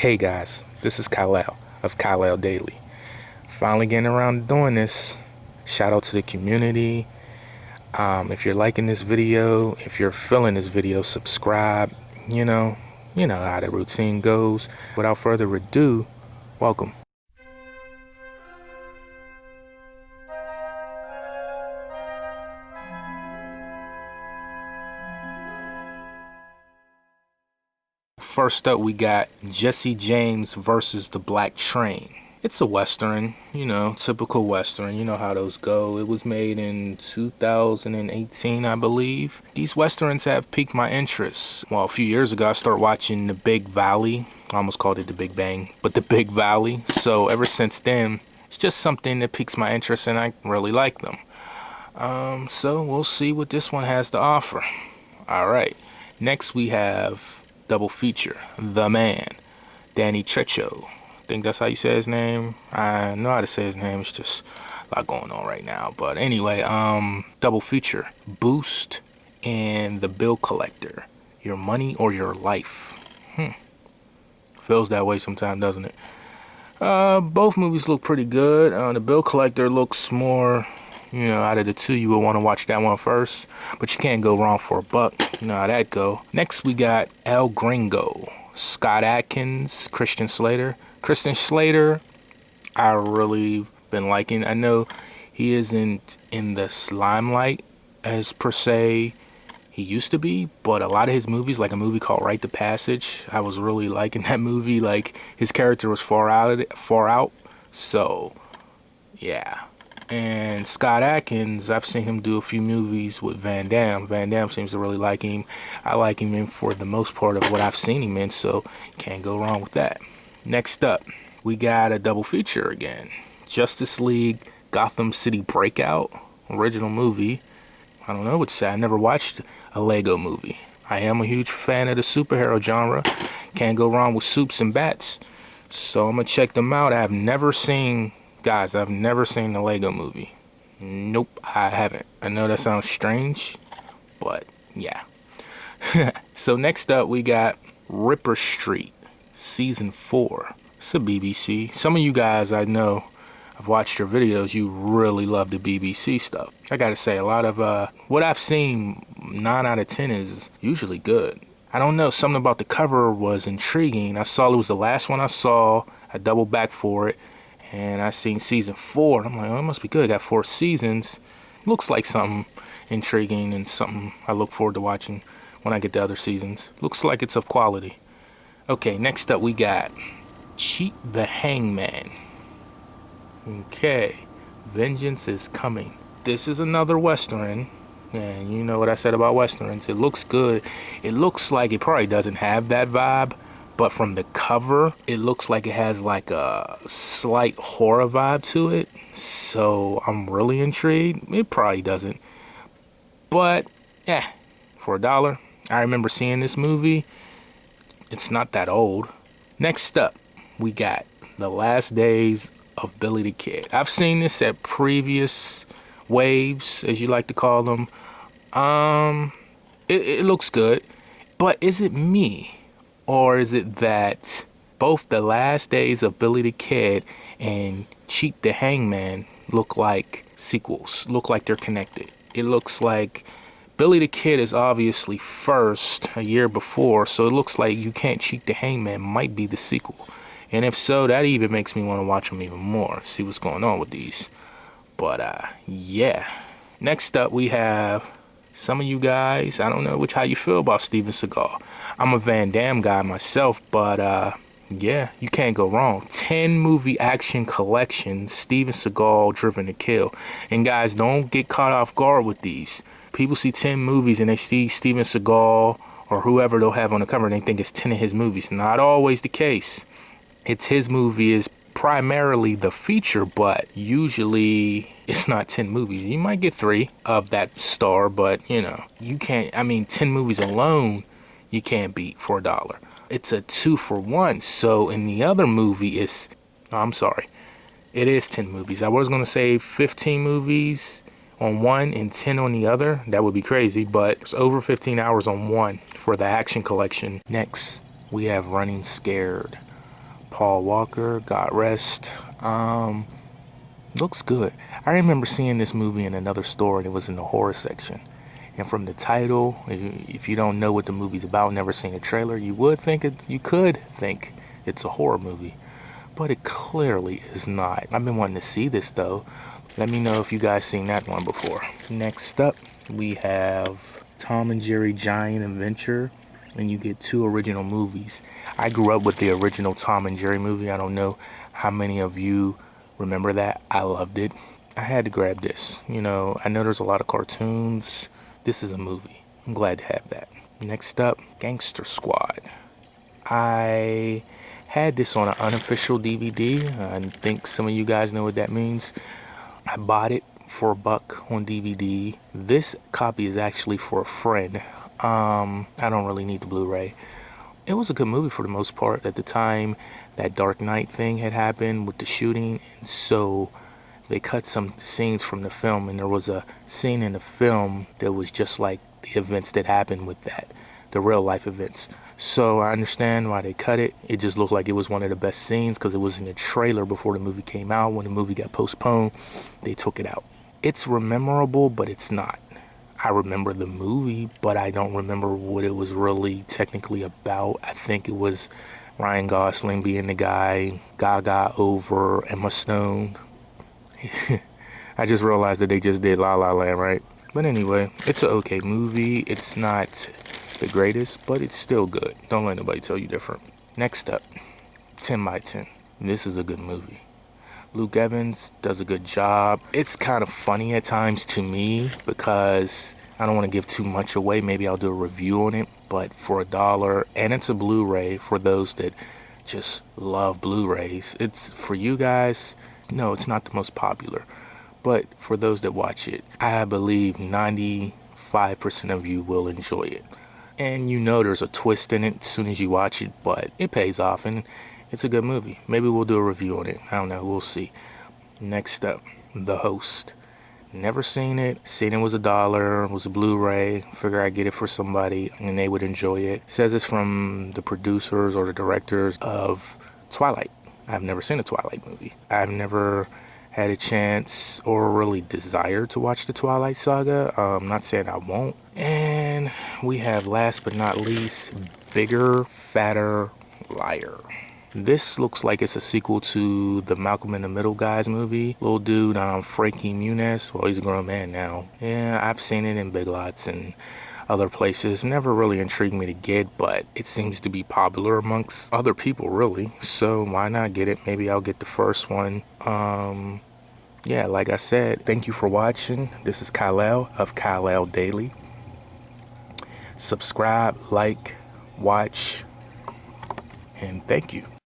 Hey guys, this is KAL-EL of KAL-EL Daily. Finally getting around to doing this. Shout out to the community. If you're liking this video, if you're feeling this video, subscribe. You know how the routine goes. Without further ado, welcome. First up, we got Jesse James versus the Black Train. It's a Western, typical Western. You know how those go. It was made in 2018, I believe. These Westerns have piqued my interest. Well, a few years ago, I started watching The Big Valley. I almost called it The Big Bang, but The Big Valley. So ever since then, it's just something that piques my interest, and I really like them. So we'll see what this one has to offer. All right. Next, we have double feature, The Man, Danny Trejo. I think that's how you say his name. I know how to say his name. It's just a lot going on right now. But anyway, double feature, Boost and The Bill Collector, Your Money or Your Life. Feels that way sometimes, doesn't it? Both movies look pretty good. The Bill Collector looks more, out of the two, you would want to watch that one first, but you can't go wrong for a buck. You know how that go. Next, we got El Gringo, Scott Adkins, Christian Slater. Christian Slater, I really been liking. I know he isn't in the limelight as per se he used to be, but a lot of his movies, like a movie called Rite the Passage, I was really liking that movie. Like, his character was far out. So yeah. And Scott Adkins, I've seen him do a few movies with Van Damme. Van Damme seems to really like him. I like him in for the most part of what I've seen him in, so can't go wrong with that. Next up, we got a double feature again. Justice League Gotham City Breakout, original movie. I don't know what to say. I never watched a Lego movie. I am a huge fan of the superhero genre. Can't go wrong with soups and bats. So I'm going to check them out. I've never seen the Lego movie. Nope, I haven't. I know that sounds strange, but yeah. So next up, we got Ripper Street, Season 4. It's a BBC. Some of you guys, I know, I've watched your videos, you really love the BBC stuff. I gotta say, a lot of what I've seen, 9 out of 10 is usually good. I don't know, something about the cover was intriguing. I saw it was the last one I saw. I doubled back for it. And I seen season 4, and I'm like, oh, it must be good. Got 4 seasons. Looks like something intriguing and something I look forward to watching when I get the other seasons. Looks like it's of quality. Okay, next up we got Cheat the Hangman. Okay, Vengeance is Coming. This is another Western. And you know what I said about Westerns. It looks good. It looks like it probably doesn't have that vibe, but from the cover, it looks like it has like a slight horror vibe to it. So I'm really intrigued. It probably doesn't. But yeah, for $1. I remember seeing this movie. It's not that old. Next up, we got The Last Days of Billy the Kid. I've seen this at previous waves, as you like to call them. It looks good. But is it me? Or is it that both The Last Days of Billy the Kid and Cheat the Hangman look like sequels, look like they're connected? It looks like Billy the Kid is obviously first a year before, so it looks like You Can't Cheat the Hangman might be the sequel. And if so, that even makes me want to watch them even more, see what's going on with these. But yeah. Next up, we have some of you guys, I don't know how you feel about Steven Seagal. I'm a Van Damme guy myself, but yeah, you can't go wrong. 10 movie action collection, Steven Seagal Driven to Kill. And guys, don't get caught off guard with these. People see 10 movies and they see Steven Seagal or whoever they'll have on the cover and they think it's 10 of his movies. Not always the case. It's his movie is primarily the feature, but usually it's not 10 movies. You might get 3 of that star, but you can't, 10 movies alone, you can't beat for $1. It's a 2-for-1. So in the other movie it is 10 movies. I was going to say 15 movies on one and 10 on the other. That would be crazy, but it's over 15 hours on one for the action collection. Next, we have Running Scared. Paul Walker, God rest. Looks good. I remember seeing this movie in another store, and it was in the horror section. And from the title, if you don't know what the movie's about, never seen a trailer, you could think it's a horror movie, but it clearly is not. I've been wanting to see this though. Let me know if you guys seen that one before. Next up, we have Tom and Jerry Giant Adventure, and you get 2 original movies. I grew up with the original Tom and Jerry movie. I don't know how many of you remember that. I loved it. I had to grab this. You know, I know there's a lot of cartoons. This is a movie. I'm glad to have that. Next up, Gangster Squad. I had this on an unofficial DVD. I think some of you guys know what that means. I bought it for $1 on DVD. This copy is actually for a friend. I don't really need the Blu-ray. It was a good movie for the most part. At the time, that Dark Knight thing had happened with the shooting, and so they cut some scenes from the film, and there was a scene in the film that was just like the events that happened with that, the real life events. So I understand why they cut it. It just looked like it was one of the best scenes because it was in the trailer before the movie came out. When the movie got postponed, they took it out. It's memorable, but it's not. I remember the movie, but I don't remember what it was really technically about. I think it was Ryan Gosling being the guy, Gaga over Emma Stone. I just realized that they just did La La Land, right? But anyway, it's an okay movie. It's not the greatest, but it's still good. Don't let nobody tell you different. Next up, 10 by 10. This is a good movie. Luke Evans does a good job. It's kind of funny at times to me because I don't want to give too much away. Maybe I'll do a review on it, but for $1, and it's a Blu-ray for those that just love Blu-rays. It's for you guys. No, it's not the most popular, but for those that watch it, I believe 95% of you will enjoy it. And you know there's a twist in it as soon as you watch it, but it pays off, and it's a good movie. Maybe we'll do a review on it. I don't know. We'll see. Next up, The Host. Never seen it. Seen it was $1. It was a Blu-ray. Figure I'd get it for somebody and they would enjoy it. Says it's from the producers or the directors of Twilight. I've never seen a Twilight movie. I've never had a chance or really desire to watch the Twilight Saga. I'm not saying I won't. And we have, last but not least, Bigger, Fatter, Liar. This looks like it's a sequel to the Malcolm in the Middle guys movie. Little dude, Frankie Muniz. Well, he's a grown man now. Yeah, I've seen it in Big Lots and other places. Never really intrigued me to get, but it seems to be popular amongst other people, really. So why not get it? Maybe I'll get the first one. Yeah, like I said, thank you for watching. This is KAL-EL of KAL-EL Daily. Subscribe, like, watch, and thank you.